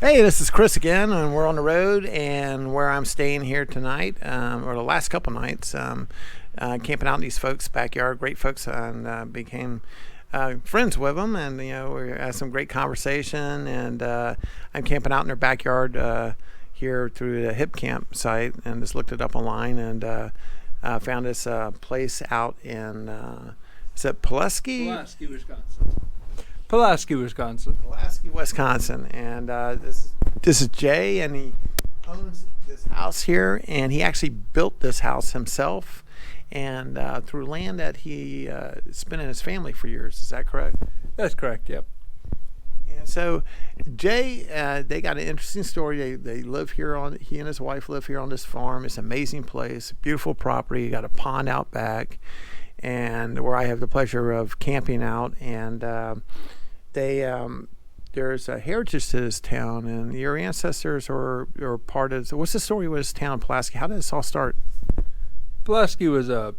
Hey, this is Chris again, and we're on the road. And where I'm staying here tonight, or the last couple nights, camping out in these folks' backyard. Great folks, and became friends with them. And we had some great conversation. And I'm camping out in their backyard here through the Hip Camp site, and just looked it up online and found this place out in is it Pulaski? Pulaski, Wisconsin. Pulaski, Wisconsin. Pulaski, Wisconsin, and this is Jay, and he owns this house here, and he actually built this house himself, and through land that he spent in his family for years. Is that correct? That's correct. Yep. And so, Jay, they got an interesting story. They live here he and his wife live here on this farm. It's an amazing place, beautiful property. You got a pond out back, and where I have the pleasure of camping out, and there's a heritage to this town, and your ancestors are part of. So what's the story with this town, Pulaski? How did this all start? Pulaski was a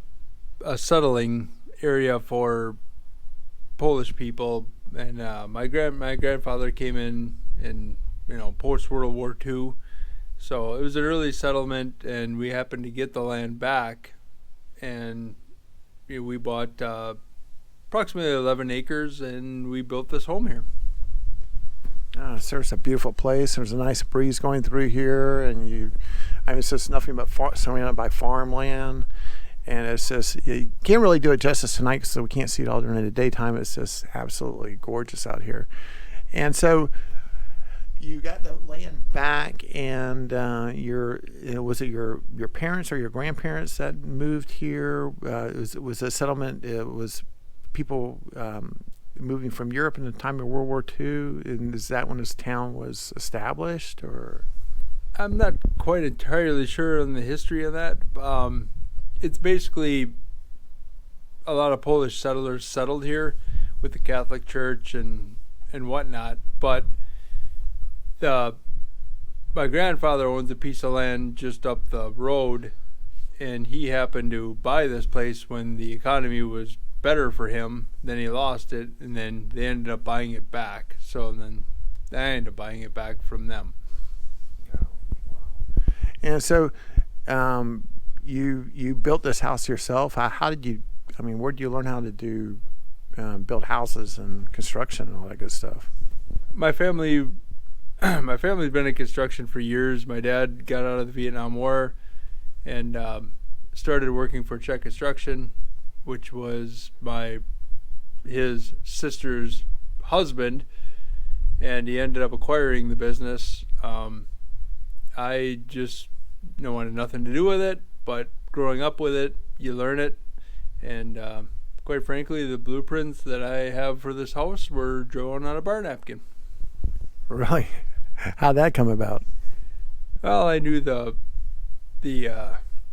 settling area for Polish people, and my grandfather came in post World War II, so it was an early settlement, and we happened to get the land back, and we bought approximately 11 acres, and we built this home here. So it's a beautiful place. There's a nice breeze going through here, and it's just nothing but surrounded by farmland, and it's just, you can't really do it justice tonight, so we can't see it all during the daytime. It's just absolutely gorgeous out here. And so you got the land back, and was it your parents or your grandparents that moved here? It was a settlement. It was people moving from Europe in the time of World War II, and is that when this town was established, or? I'm not quite entirely sure on the history of that. It's basically a lot of Polish settlers settled here with the Catholic Church and whatnot, but my grandfather owns a piece of land just up the road, and he happened to buy this place when the economy was better for him. Then he lost it, and then they ended up buying it back. So then I ended up buying it back from them. And so you built this house yourself. How did you, where did you learn how to do build houses and construction and all that good stuff? My family's been in construction for years. My dad got out of the Vietnam War and started working for Czech Construction, which was his sister's husband, and he ended up acquiring the business. I just wanted nothing to do with it, but growing up with it, you learn it, and quite frankly, the blueprints that I have for this house were drawn on a bar napkin. Really? How'd that come about? Well, I knew the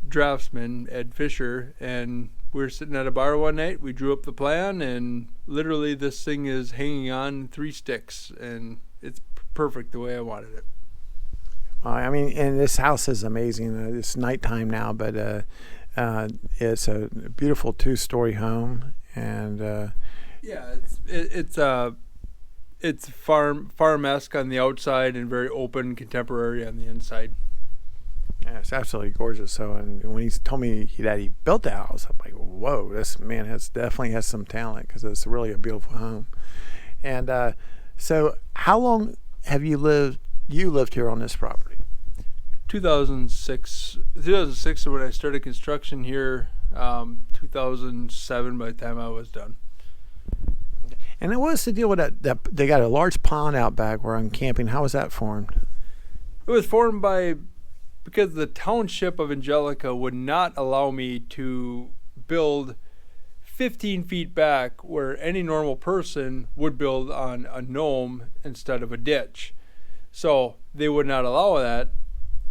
draftsman, Ed Fisher, and we were sitting at a bar one night. We drew up the plan, and literally this thing is hanging on 3 sticks, and it's perfect the way I wanted it. And this house is amazing. It's nighttime now, but it's a beautiful 2-story home, and it's farm-esque on the outside and very open, contemporary on the inside. Yeah, it's absolutely gorgeous. So, and when he told me that he built the house, I'm like, whoa, this man definitely has some talent, because it's really a beautiful home. And so, how long have you lived here on this property? 2006 is when I started construction here. 2007 by the time I was done. And what's the deal with that? They got a large pond out back where I'm camping. How was that formed? It was formed because the township of Angelica would not allow me to build 15 feet back where any normal person would build on a knoll instead of a ditch. So they would not allow that.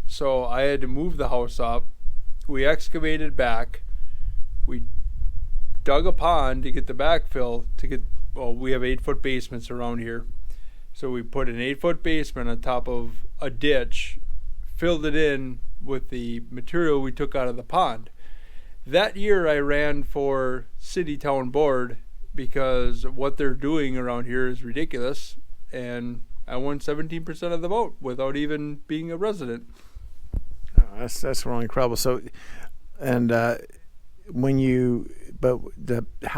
So I had to move the house up. We excavated back. We dug a pond to get the backfill we have 8-foot basements around here. So we put an 8-foot basement on top of a ditch, filled it in with the material we took out of the pond. That year I ran for city town board because what they're doing around here is ridiculous, and I won 17% of the vote without even being a resident. Oh, that's really incredible. So, and how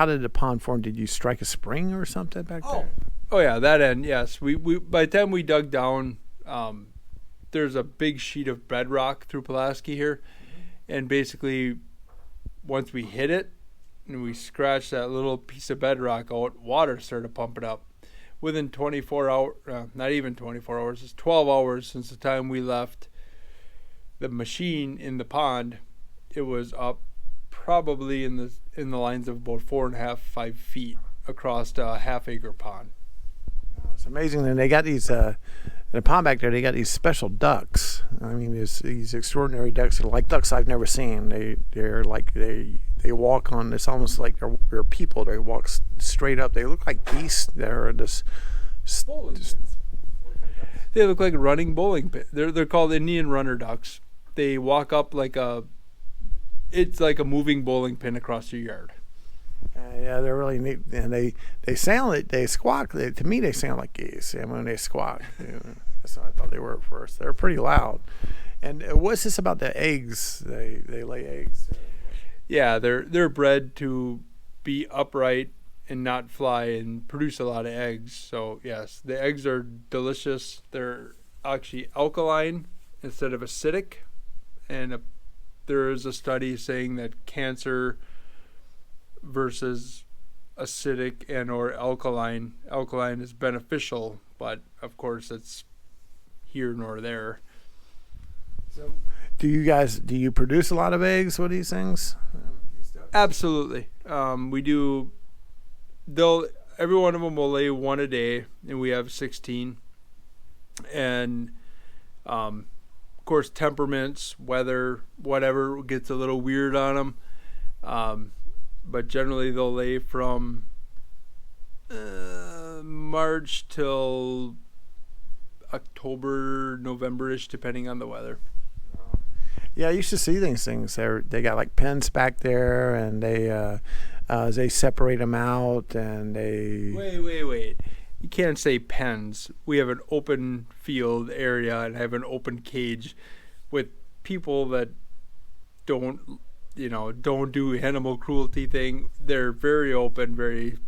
did the pond form? Did you strike a spring or something back there? Oh yeah, that end. Yes, we by the time we dug down, there's a big sheet of bedrock through Pulaski here, and basically, once we hit it, and we scratched that little piece of bedrock out, water started pumping up. Within 24 hours, not even 24 hours, it's 12 hours since the time we left the machine in the pond, it was up probably in the lines of about 4.5, 5 feet across a half-acre pond. It's amazing. And they got these in the pond back there. They got these special ducks. I mean, these extraordinary ducks. They're like ducks I've never seen. They're like they walk on. It's almost like they're people. They walk straight up. They look like geese. They're just they look like a running bowling pin. They're called Indian runner ducks. They walk up it's like a moving bowling pin across your yard. Yeah, they're really neat, and they squawk. To me, they sound like geese. And when they squawk, that's what I thought they were at first. They're pretty loud. And what's this about the eggs? They lay eggs. Yeah, they're bred to be upright and not fly and produce a lot of eggs. So yes, the eggs are delicious. They're actually alkaline instead of acidic, and there is a study saying that cancer versus acidic and or alkaline is beneficial, but of course it's here nor there. So do you produce a lot of eggs with these things? Absolutely. We do. Every one of them will lay one a day, and we have 16. And of course, temperaments, weather, whatever gets a little weird on them. But generally they'll lay from March till October, November-ish, depending on the weather. Yeah, I used to see these things. They got like pens back there, and they separate them out, and they... Wait. You can't say pens. We have an open field area and have an open cage with people that don't do animal cruelty thing. They're very open,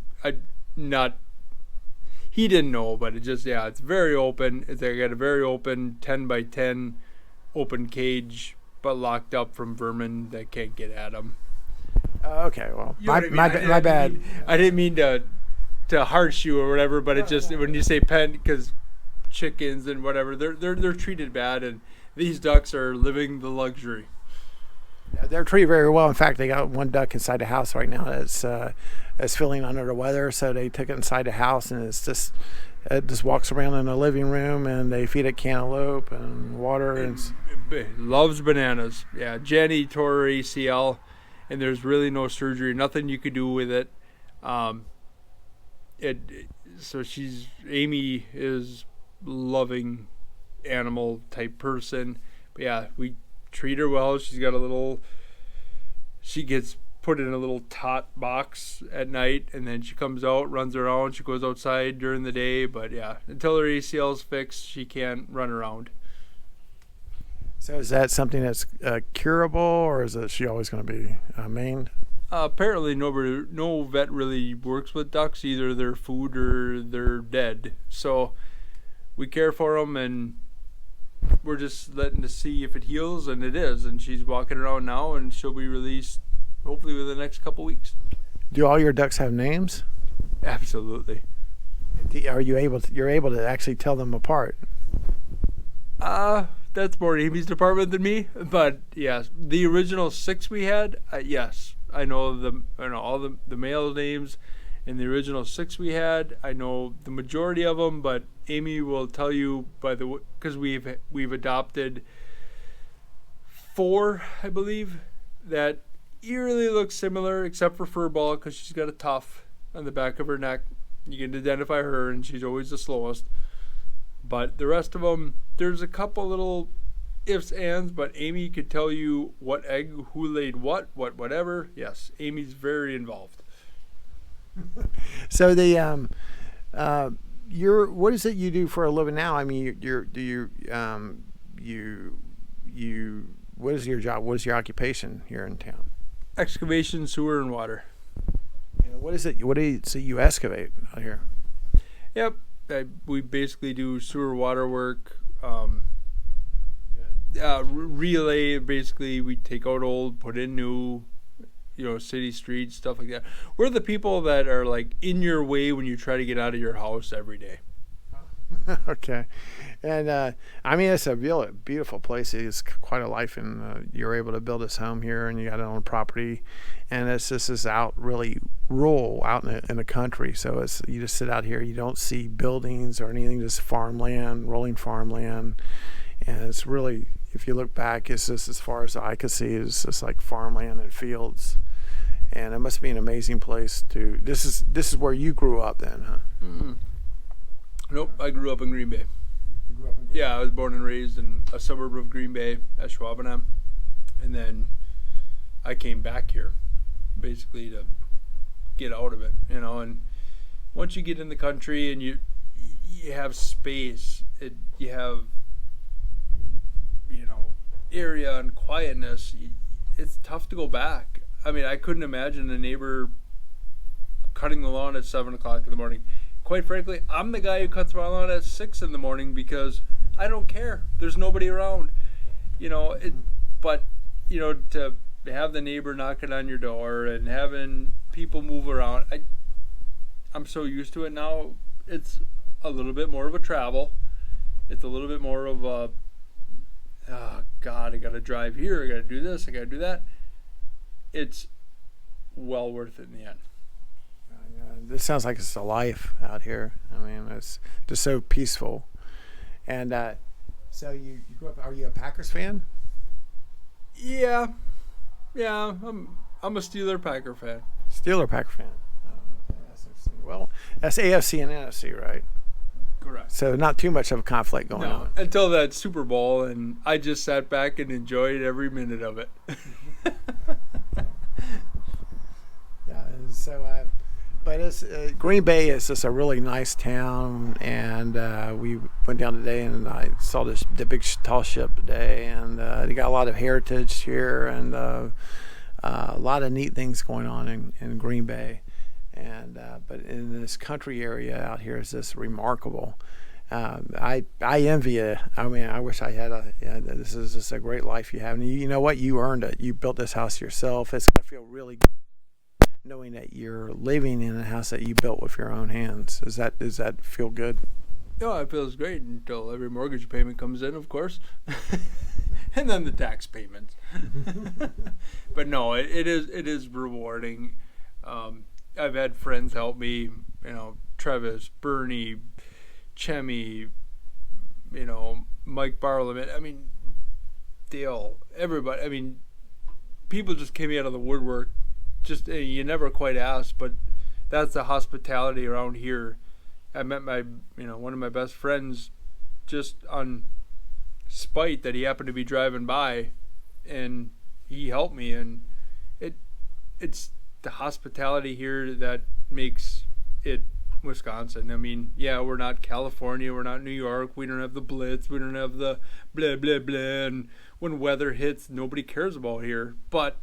he didn't know, but it's very open. They got a very open 10 by 10 open cage, but locked up from vermin that can't get at them. Okay, well, my bad. I didn't mean to harsh you or whatever, but when you say pen, because chickens and whatever, they're treated bad, and these ducks are living the luxury. Yeah, they're treated very well. In fact, they got one duck inside the house right now that's feeling under the weather, so they took it inside the house, and it just walks around in the living room, and they feed it cantaloupe and water. It loves bananas. Yeah, Jenny tore her ACL, and there's really no surgery, nothing you could do with it. Amy is loving animal type person. But yeah, we treat her well. She gets put in a little tot box at night, and then she comes out, runs around. She goes outside during the day, but yeah, until her ACL's fixed, she can't run around. So is that something that's curable, or is she always going to be mained? Apparently no vet really works with ducks. Either they're food or they're dead. So we care for them, and we're just letting to see if it heals, and it is. And she's walking around now, and she'll be released hopefully within the next couple weeks. Do all your ducks have names? Absolutely. Are you able to actually tell them apart? That's more Amy's department than me. But yes, the original 6 we had, yes. I know all the male names, and the original 6 we had. I know the majority of them, but Amy will tell you because we've adopted 4, I believe, that eerily look similar, except for Furball, because she's got a tuft on the back of her neck. You can identify her, and she's always the slowest. But the rest of them, there's a couple little ifs, ands, but Amy could tell you what egg, who laid whatever. Yes, Amy's very involved. So the what is it you do for a living now? I mean, what is your job? What is your occupation here in town? Excavation, sewer, and water. What is it? What is it you excavate out here? Yep. We basically do sewer water work. Relay, basically, we take out old, put in new, city streets, stuff like that. We're the people that are like in your way when you try to get out of your house every day. Okay. And I mean, it's a beautiful place. It's quite a life, and you're able to build this home here, and you got it on property, and this is out really rural, out in the country. So you just sit out here, you don't see buildings or anything, just farmland, rolling farmland, and it's really, if you look back, it's just as far as the eye could see, it's just like farmland and fields, and it must be an amazing place to. This is where you grew up, then, huh? Mm-hmm. Nope, I grew up in Green Bay. You grew up in Green Bay? Yeah, I was born and raised in a suburb of Green Bay at Schwabenham. And then I came back here basically to get out of it, and once you get in the country and you have space, you have area and quietness, it's tough to go back. I mean, I couldn't imagine a neighbor cutting the lawn at 7 o'clock in the morning. Quite frankly, I'm the guy who cuts my lawn at 6 in the morning because I don't care. There's nobody around, but to have the neighbor knocking on your door and having people move around, I'm so used to it now. It's a little bit more of a travel. It's a little bit more of a, oh God, I got to drive here. I got to do this. I got to do that. It's well worth it in the end. This sounds like it's a life out here. I mean, it's just so peaceful. And so you grew up. Are you a Packers fan? Yeah. I'm a Steeler-Packer fan. Steeler-Packer fan. Oh, okay, that's interesting. Well, that's AFC and NFC, right? Correct. So not too much of a conflict going on. Until that Super Bowl, and I just sat back and enjoyed every minute of it. Yeah. So. But it's Green Bay is just a really nice town, and we went down today, and I saw the big tall ship today, and they got a lot of heritage here, and a lot of neat things going on in Green Bay, and but in this country area out here is just remarkable. I envy you. I mean, I wish I had this is just a great life you have, and you know what? You earned it. You built this house yourself. It's gonna feel really good knowing that you're living in a house that you built with your own hands. Does that feel good? No, it feels great until every mortgage payment comes in, of course. And then the tax payments. But no, it is rewarding. I've had friends help me, Travis, Bernie, Chemmy, Mike Barlow. I mean, Dale, everybody. I mean, people just came out of the woodwork. Just you never quite ask, but that's the hospitality around here. I met one of my best friends just on spite that he happened to be driving by, and he helped me. And it's the hospitality here that makes it Wisconsin. I mean, yeah, we're not California, we're not New York, we don't have the blitz, we don't have the blah blah blah, and when weather hits, nobody cares about here. But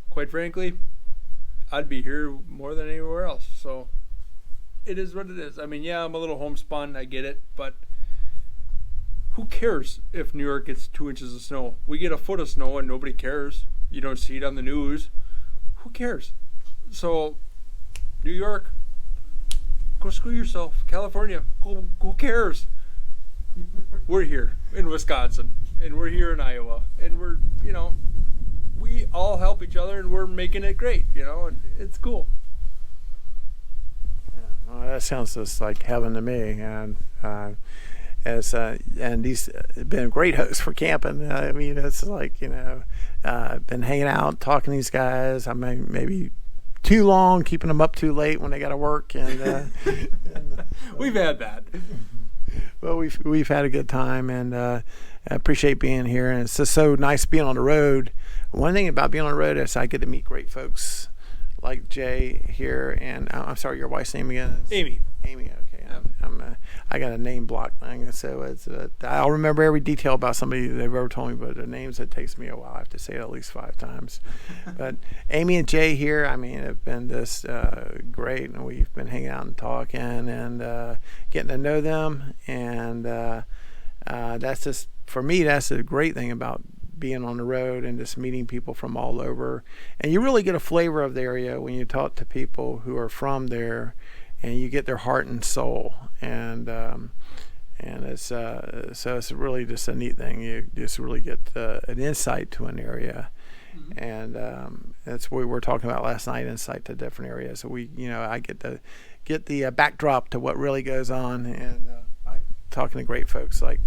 quite frankly, I'd be here more than anywhere else. So it is what it is. I mean, yeah, I'm a little homespun, I get it, but who cares if New York gets 2 inches of snow? We get a foot of snow and nobody cares. You don't see it on the news. Who cares? So New York, go screw yourself. California, who cares? We're here in Wisconsin, and we're here in Iowa, and we're, we all help each other, and we're making it great, and it's cool. Yeah, well, that sounds just like heaven to me, and and these have been great hosts for camping. I mean, it's like been hanging out, talking to these guys. I mean, maybe too long, keeping them up too late when they got to work, and we've had that. Well, we've had a good time, and I appreciate being here, and it's just so nice being on the road. One thing about being on the road is I get to meet great folks like Jay here, and I'm sorry, your wife's name again? Amy. Okay. I got a name block thing, so I'll remember every detail about somebody they've ever told me, but the names, it takes me a while. I have to say it at least 5 times. But Amy and Jay here, I mean, have been just great, and we've been hanging out and talking and getting to know them, and that's just, for me, that's a great thing about being on the road and just meeting people from all over. And you really get a flavor of the area when you talk to people who are from there, and you get their heart and soul. And it's so it's really just a neat thing. You just really get an insight to an area. Mm-hmm. And that's what we were talking about last night, insight to different areas. So I get the backdrop to what really goes on, and by talking to great folks like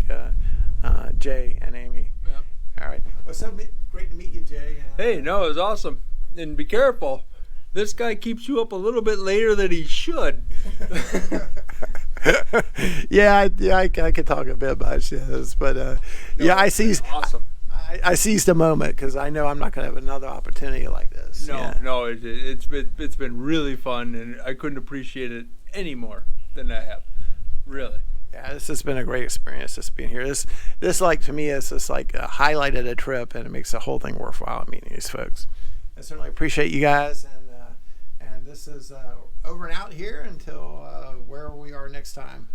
Jay and Amy. Yep. All right. Well, so great to meet you, Jay. Hey, no, it was awesome. And be careful. This guy keeps you up a little bit later than he should. I could talk a bit about this, but I seized. Awesome. I seized the moment because I know I'm not going to have another opportunity like this. No, it's been really fun, and I couldn't appreciate it any more than I have. Really. Yeah, this has been a great experience, just being here. This like, to me, is just like a highlight of the trip, and it makes the whole thing worthwhile meeting these folks. I certainly appreciate you guys, and this is over and out here until wherever we are next time.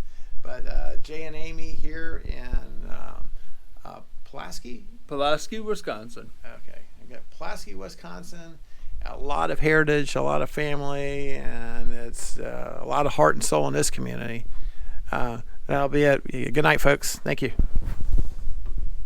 But Jay and Amy here in Pulaski, Wisconsin. Okay, I got Pulaski, Wisconsin. A lot of heritage, a lot of family, and it's a lot of heart and soul in this community. That'll be it. Good night, folks. Thank you.